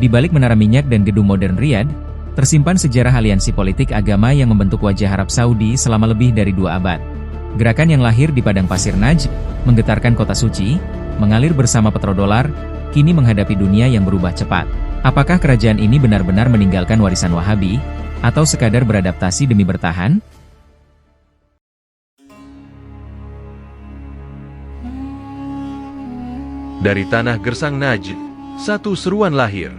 Di balik menara minyak dan gedung modern Riyadh, tersimpan sejarah aliansi politik agama yang membentuk wajah Arab Saudi selama lebih dari 2 abad. Gerakan yang lahir di padang pasir Najd, menggetarkan kota suci, mengalir bersama petrodolar, kini menghadapi dunia yang berubah cepat. Apakah kerajaan ini benar-benar meninggalkan warisan Wahabi, atau sekadar beradaptasi demi bertahan? Dari tanah gersang Najd, satu seruan lahir.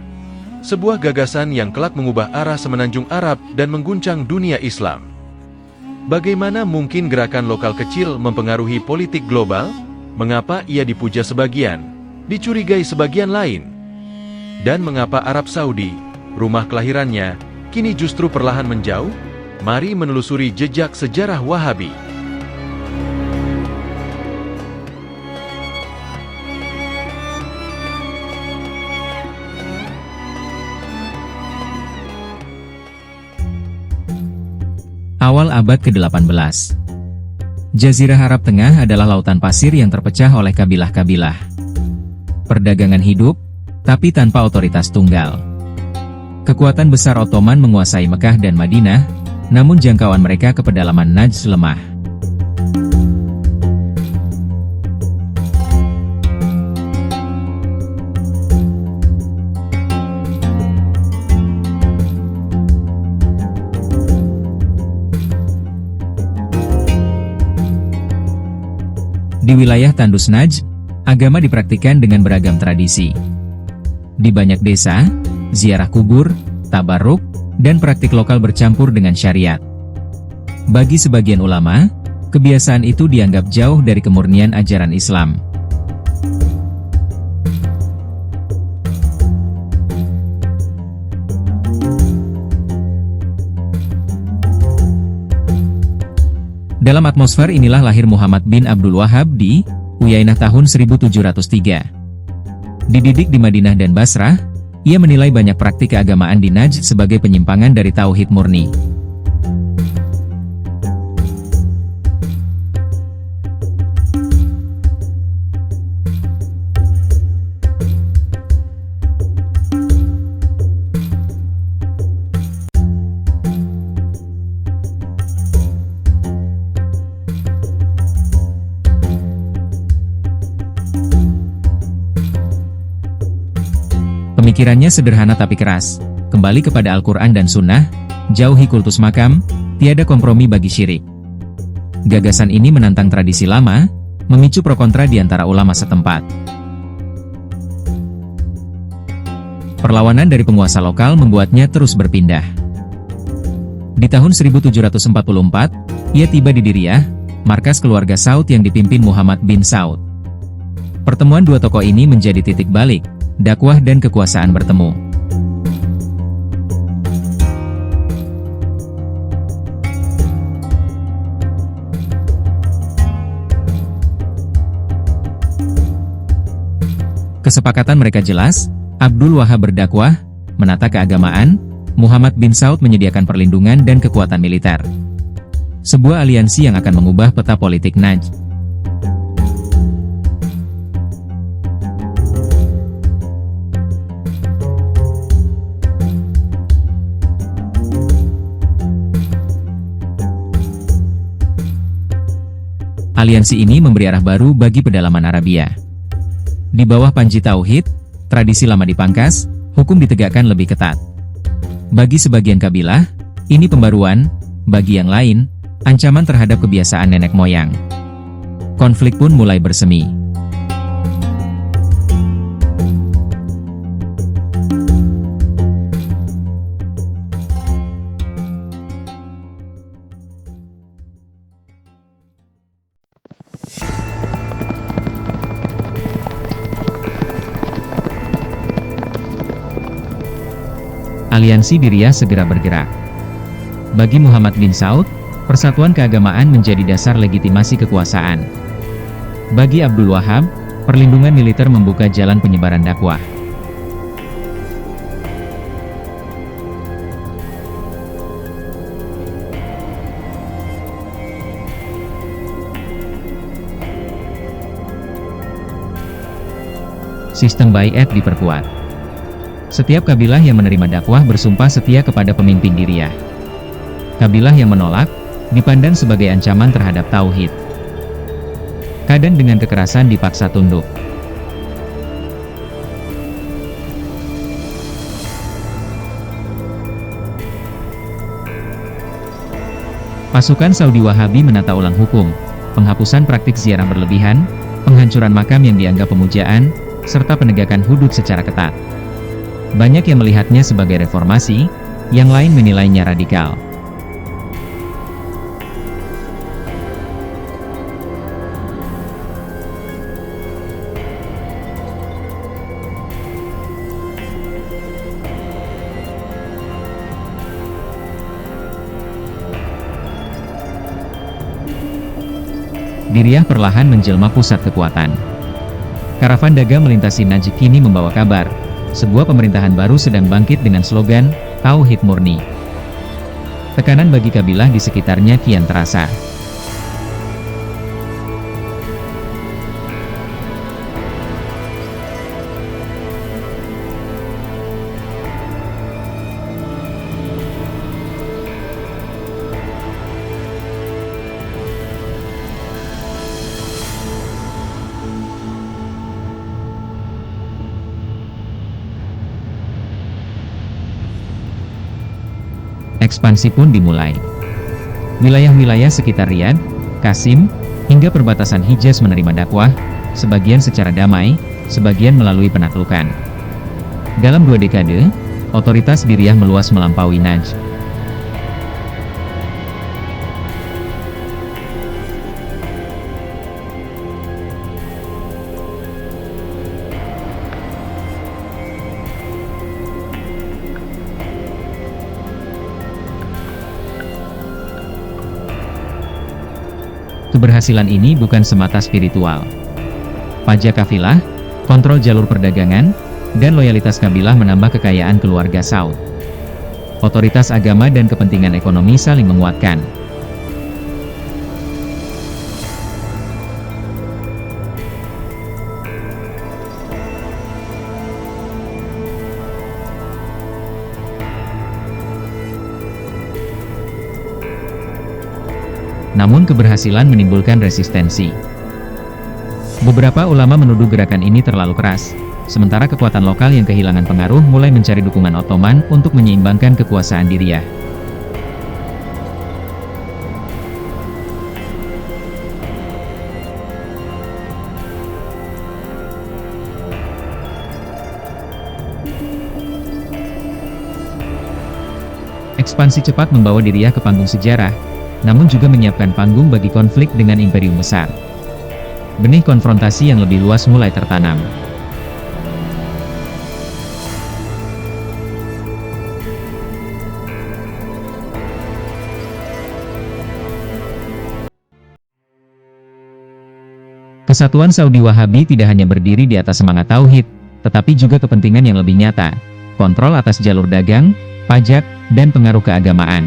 Sebuah gagasan yang kelak mengubah arah semenanjung Arab dan mengguncang dunia Islam. Bagaimana mungkin gerakan lokal kecil mempengaruhi politik global? Mengapa ia dipuja sebagian, dicurigai sebagian lain? Dan mengapa Arab Saudi, rumah kelahirannya, kini justru perlahan menjauh? Mari menelusuri jejak sejarah Wahabi. Awal abad ke-18. Jazirah Arab Tengah adalah lautan pasir yang terpecah oleh kabilah-kabilah. Perdagangan hidup, tapi tanpa otoritas tunggal. Kekuatan besar Ottoman menguasai Mekah dan Madinah, namun jangkauan mereka ke pedalaman Najd lemah. Di wilayah Tandus Najd, agama dipraktikkan dengan beragam tradisi. Di banyak desa, ziarah kubur, tabarruk, dan praktik lokal bercampur dengan syariat. Bagi sebagian ulama, kebiasaan itu dianggap jauh dari kemurnian ajaran Islam. Dalam atmosfer inilah lahir Muhammad bin Abdul Wahhab di Uyainah tahun 1703. Dididik di Madinah dan Basrah, ia menilai banyak praktik keagamaan di Najd sebagai penyimpangan dari tauhid murni. Pemikirannya sederhana tapi keras, kembali kepada Al-Quran dan Sunnah, jauhi kultus makam, tiada kompromi bagi syirik. Gagasan ini menantang tradisi lama, memicu pro kontra di antara ulama setempat. Perlawanan dari penguasa lokal membuatnya terus berpindah. Di tahun 1744, ia tiba di Diriyah, markas keluarga Saud yang dipimpin Muhammad bin Saud. Pertemuan dua tokoh ini menjadi titik balik. Dakwah dan kekuasaan bertemu. Kesepakatan mereka jelas, Abdul Wahhab berdakwah, menata keagamaan, Muhammad bin Saud menyediakan perlindungan dan kekuatan militer. Sebuah aliansi yang akan mengubah peta politik Najd. Aliansi ini memberi arah baru bagi pedalaman Arabia. Di bawah panji tauhid, tradisi lama dipangkas, hukum ditegakkan lebih ketat. Bagi sebagian kabilah, ini pembaruan, bagi yang lain, ancaman terhadap kebiasaan nenek moyang. Konflik pun mulai bersemi. Aliansi Diriyah segera bergerak. Bagi Muhammad bin Saud, persatuan keagamaan menjadi dasar legitimasi kekuasaan. Bagi Abdul Wahhab, perlindungan militer membuka jalan penyebaran dakwah. Sistem baiat diperkuat. Setiap kabilah yang menerima dakwah bersumpah setia kepada pemimpin Diriyah. Kabilah yang menolak, dipandang sebagai ancaman terhadap tauhid. Kadang dengan kekerasan dipaksa tunduk. Pasukan Saudi Wahabi menata ulang hukum, penghapusan praktik ziarah berlebihan, penghancuran makam yang dianggap pemujaan, serta penegakan hudud secara ketat. Banyak yang melihatnya sebagai reformasi, yang lain menilainya radikal. Diriyah perlahan menjelma pusat kekuatan. Karavan dagang melintasi Najd kini membawa kabar, sebuah pemerintahan baru sedang bangkit dengan slogan, Tauhid Murni. Tekanan bagi kabilah di sekitarnya kian terasa. Ekspansi pun dimulai. Wilayah-wilayah sekitar Riyadh, Qasim, hingga perbatasan Hijaz menerima dakwah, sebagian secara damai, sebagian melalui penaklukan. Dalam 2 dekade, otoritas Diriyah meluas melampaui Najd. Keberhasilan ini bukan semata spiritual. Pajak kafilah, kontrol jalur perdagangan, dan loyalitas kabilah menambah kekayaan keluarga Saud. Otoritas agama dan kepentingan ekonomi saling menguatkan. Namun keberhasilan menimbulkan resistensi. Beberapa ulama menuduh gerakan ini terlalu keras, sementara kekuatan lokal yang kehilangan pengaruh mulai mencari dukungan Ottoman untuk menyeimbangkan kekuasaan Diriyah. Ekspansi cepat membawa Diriyah ke panggung sejarah, namun juga menyiapkan panggung bagi konflik dengan imperium besar. Benih konfrontasi yang lebih luas mulai tertanam. Kesatuan Saudi Wahabi tidak hanya berdiri di atas semangat tauhid, tetapi juga kepentingan yang lebih nyata, kontrol atas jalur dagang, pajak, dan pengaruh keagamaan.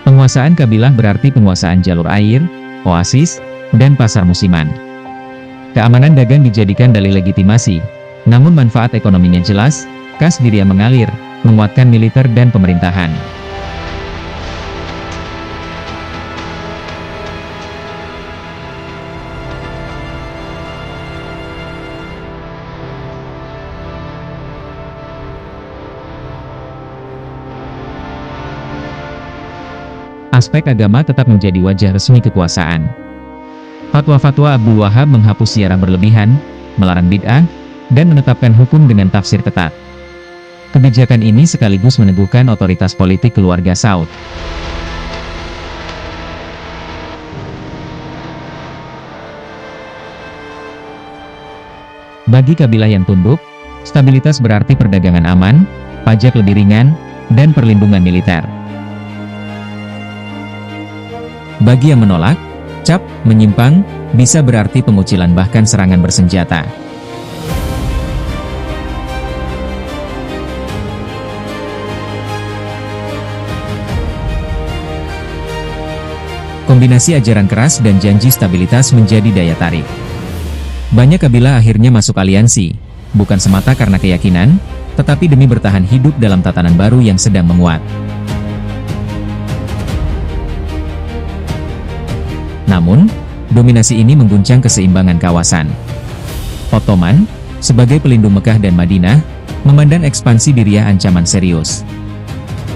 Penguasaan kabilah berarti penguasaan jalur air, oasis, dan pasar musiman. Keamanan dagang dijadikan dalih legitimasi, namun manfaat ekonominya jelas, kas Diriyah mengalir, menguatkan militer dan pemerintahan. Aspek agama tetap menjadi wajah resmi kekuasaan. Fatwa-fatwa Abdul Wahab menghapus ziarah berlebihan, melarang bid'ah, dan menetapkan hukum dengan tafsir ketat. Kebijakan ini sekaligus meneguhkan otoritas politik keluarga Saud. Bagi kabilah yang tunduk, stabilitas berarti perdagangan aman, pajak lebih ringan, dan perlindungan militer. Bagi yang menolak, cap menyimpang bisa berarti pengucilan bahkan serangan bersenjata. Kombinasi ajaran keras dan janji stabilitas menjadi daya tarik. Banyak kabilah akhirnya masuk aliansi, bukan semata karena keyakinan, tetapi demi bertahan hidup dalam tatanan baru yang sedang menguat. Namun, dominasi ini mengguncang keseimbangan kawasan. Ottoman, sebagai pelindung Mekah dan Madinah, memandang ekspansi Diriyah ancaman serius.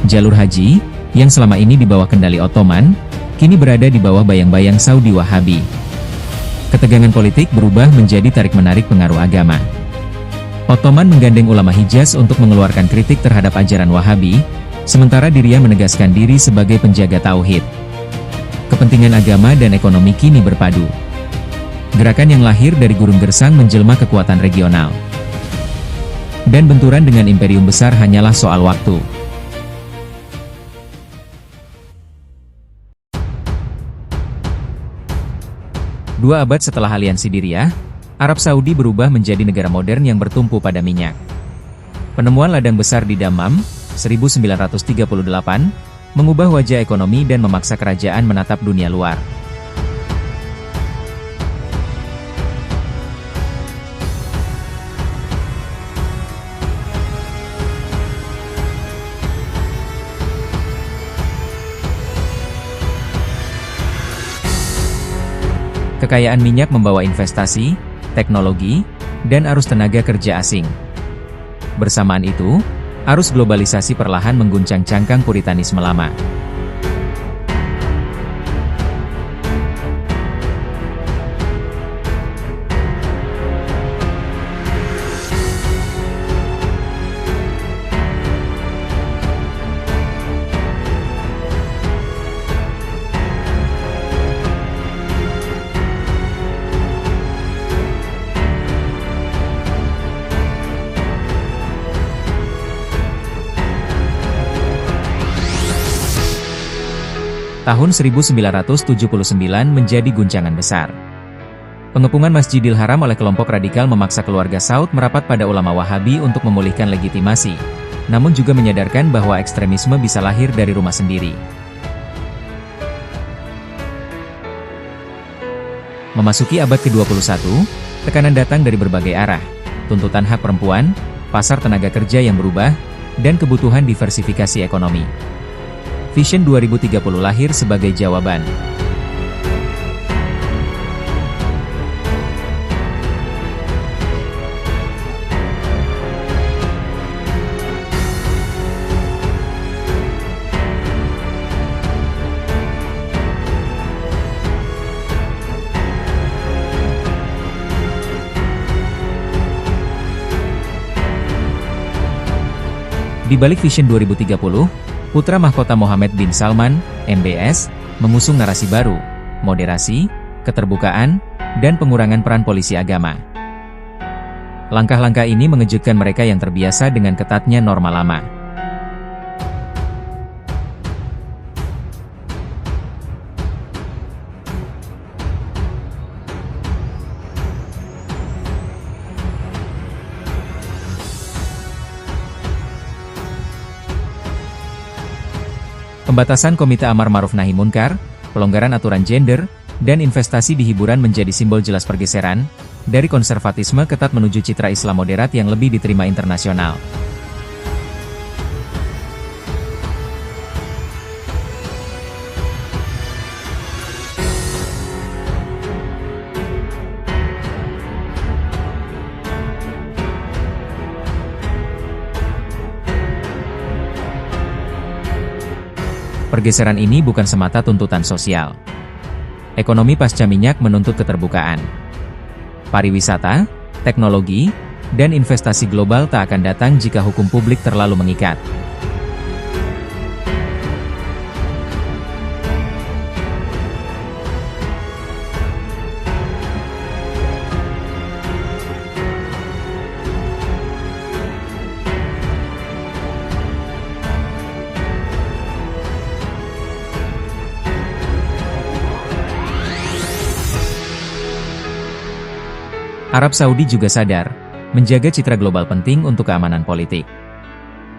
Jalur haji, yang selama ini di bawah kendali Ottoman, kini berada di bawah bayang-bayang Saudi Wahabi. Ketegangan politik berubah menjadi tarik-menarik pengaruh agama. Ottoman menggandeng ulama Hijaz untuk mengeluarkan kritik terhadap ajaran Wahabi, sementara Diriyah menegaskan diri sebagai penjaga tauhid. Kepentingan agama dan ekonomi kini berpadu. Gerakan yang lahir dari gurun gersang menjelma kekuatan regional. Dan benturan dengan imperium besar hanyalah soal waktu. Dua abad setelah aliansi Diriyah, Arab Saudi berubah menjadi negara modern yang bertumpu pada minyak. Penemuan ladang besar di Dammam, 1938, mengubah wajah ekonomi dan memaksa kerajaan menatap dunia luar. Kekayaan minyak membawa investasi, teknologi, dan arus tenaga kerja asing. Bersamaan itu, arus globalisasi perlahan mengguncang cangkang puritanisme lama. Tahun 1979 menjadi guncangan besar. Pengepungan Masjidil Haram oleh kelompok radikal memaksa keluarga Saud merapat pada ulama Wahabi untuk memulihkan legitimasi, namun juga menyadarkan bahwa ekstremisme bisa lahir dari rumah sendiri. Memasuki abad ke-21, tekanan datang dari berbagai arah, tuntutan hak perempuan, pasar tenaga kerja yang berubah, dan kebutuhan diversifikasi ekonomi. Vision 2030 lahir sebagai jawaban. Di balik Vision 2030, putra mahkota Mohammed bin Salman, MBS, mengusung narasi baru, moderasi, keterbukaan, dan pengurangan peran polisi agama. Langkah-langkah ini mengejutkan mereka yang terbiasa dengan ketatnya norma lama. Pembatasan Komite Amar Ma'ruf Nahi Munkar, pelonggaran aturan gender, dan investasi di hiburan menjadi simbol jelas pergeseran dari konservatisme ketat menuju citra Islam moderat yang lebih diterima internasional. Pergeseran ini bukan semata tuntutan sosial. Ekonomi pasca minyak menuntut keterbukaan. Pariwisata, teknologi, dan investasi global tak akan datang jika hukum publik terlalu mengikat. Arab Saudi juga sadar, menjaga citra global penting untuk keamanan politik.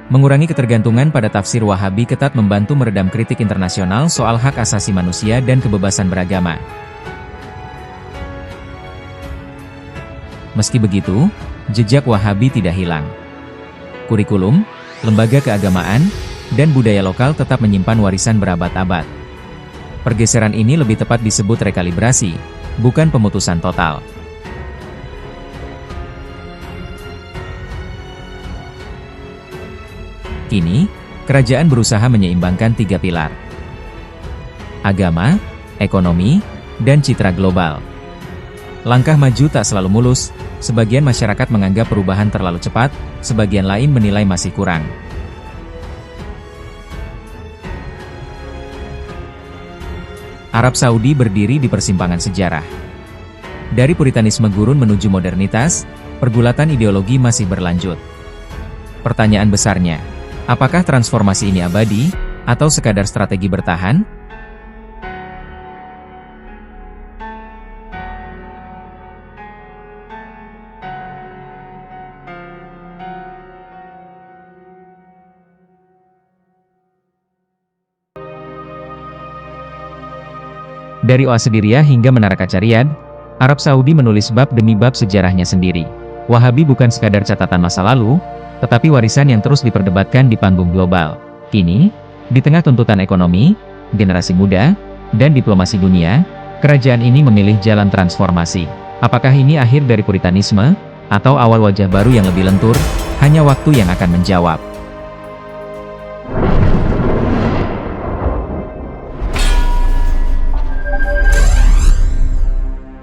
Mengurangi ketergantungan pada tafsir Wahabi ketat membantu meredam kritik internasional soal hak asasi manusia dan kebebasan beragama. Meski begitu, jejak Wahabi tidak hilang. Kurikulum, lembaga keagamaan, dan budaya lokal tetap menyimpan warisan berabad-abad. Pergeseran ini lebih tepat disebut rekalibrasi, bukan pemutusan total. Kini, kerajaan berusaha menyeimbangkan 3 pilar: agama, ekonomi, dan citra global. Langkah maju tak selalu mulus, sebagian masyarakat menganggap perubahan terlalu cepat, sebagian lain menilai masih kurang. Arab Saudi berdiri di persimpangan sejarah. Dari puritanisme gurun menuju modernitas, pergulatan ideologi masih berlanjut. Pertanyaan besarnya, apakah transformasi ini abadi, atau sekadar strategi bertahan? Dari Oase Diriyah hingga Menara Kaca Riyadh, Arab Saudi menulis bab demi bab sejarahnya sendiri. Wahabi bukan sekadar catatan masa lalu, tetapi warisan yang terus diperdebatkan di panggung global. Kini, di tengah tuntutan ekonomi, generasi muda, dan diplomasi dunia, kerajaan ini memilih jalan transformasi. Apakah ini akhir dari puritanisme, atau awal wajah baru yang lebih lentur? Hanya waktu yang akan menjawab.